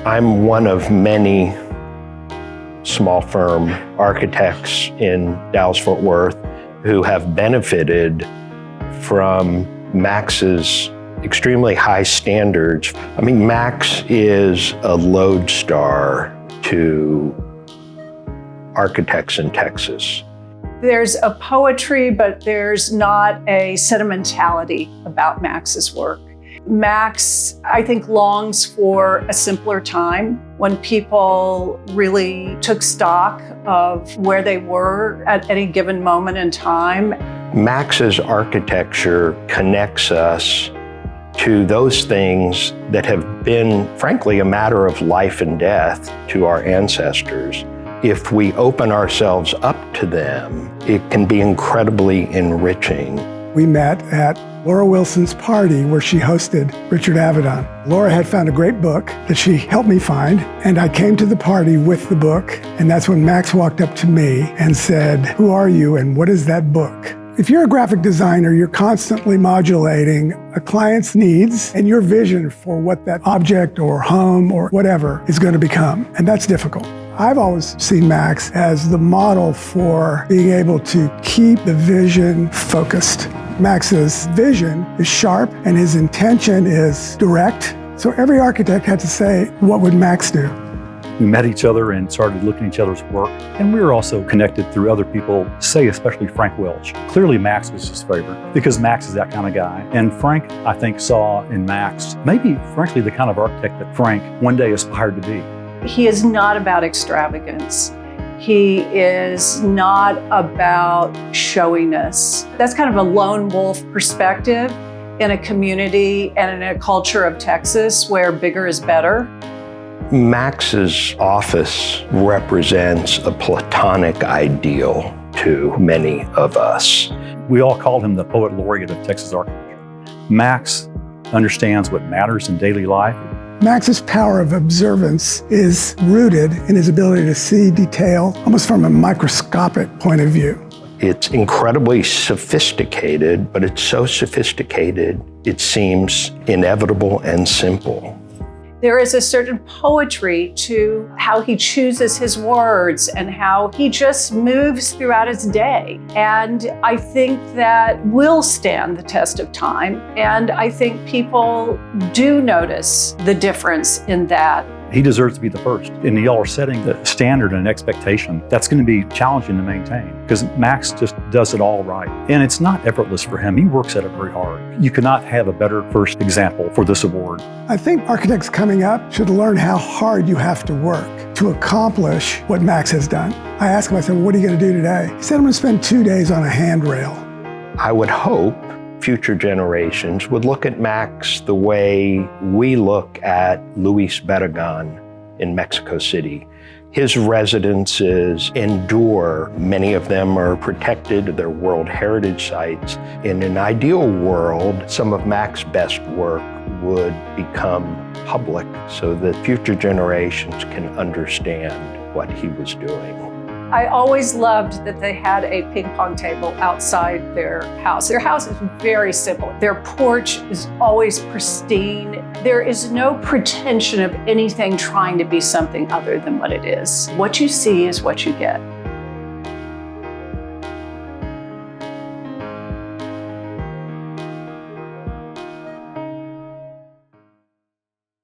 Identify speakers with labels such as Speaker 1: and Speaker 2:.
Speaker 1: I'm one of many small firm architects in Dallas-Fort Worth who have benefited from Max's extremely high standards. I mean, Max is a lodestar to architects in Texas.
Speaker 2: There's a poetry, but there's not a sentimentality about Max's work. Max, I think, longs for a simpler time when people really took stock of where they were at any given moment in time.
Speaker 1: Max's architecture connects us to those things that have been, frankly, a matter of life and death to our ancestors. If we open ourselves up to them, it can be incredibly enriching.
Speaker 3: We met at Laura Wilson's party where she hosted Richard Avedon. Laura had found a great book that she helped me find, and I came to the party with the book, and that's when Max walked up to me and said, "Who are you and what is that book?" If you're a graphic designer, you're constantly modulating a client's needs and your vision for what that object or home or whatever is going to become, and that's difficult. I've always seen Max as the model for being able to keep the vision focused. Max's vision is sharp and his intention is direct. So every architect had to say, what would Max do?
Speaker 4: We met each other and started looking at each other's work. And we were also connected through other people, say especially Frank Welch. Clearly Max was his favorite because Max is that kind of guy. And Frank, I think, saw in Max, maybe frankly, the kind of architect that Frank one day aspired to be.
Speaker 2: He is not about extravagance. He is not about showiness. That's kind of a lone wolf perspective in a community and in a culture of Texas where bigger is better.
Speaker 1: Max's office represents a platonic ideal to many of us.
Speaker 4: We all called him the poet laureate of Texas architecture. Max understands what matters in daily life.
Speaker 3: Max's power of observance is rooted in his ability to see detail almost from a microscopic point of view.
Speaker 1: It's incredibly sophisticated, but it's so sophisticated, it seems inevitable and simple.
Speaker 2: There is a certain poetry to how he chooses his words and how he just moves throughout his day. And I think that will stand the test of time. And I think people do notice the difference in that.
Speaker 4: He deserves to be the first. And y'all are setting the standard and expectation that's going to be challenging to maintain because Max just does it all right. And it's not effortless for him. He works at it very hard. You cannot have a better first example for this award.
Speaker 3: I think architects coming up should learn how hard you have to work to accomplish what Max has done. I asked him, I said, well, what are you going to do today? He said, I'm going to spend 2 days on a handrail.
Speaker 1: I would hope future generations would look at Max the way we look at Luis Barragan in Mexico City. His residences endure. Many of them are protected, they're World Heritage Sites. In an ideal world, some of Max's best work would become public so that future generations can understand what he was doing.
Speaker 2: I always loved that they had a ping pong table outside their house. Their house is very simple. Their porch is always pristine. There is no pretension of anything trying to be something other than what it is. What you see is what you get.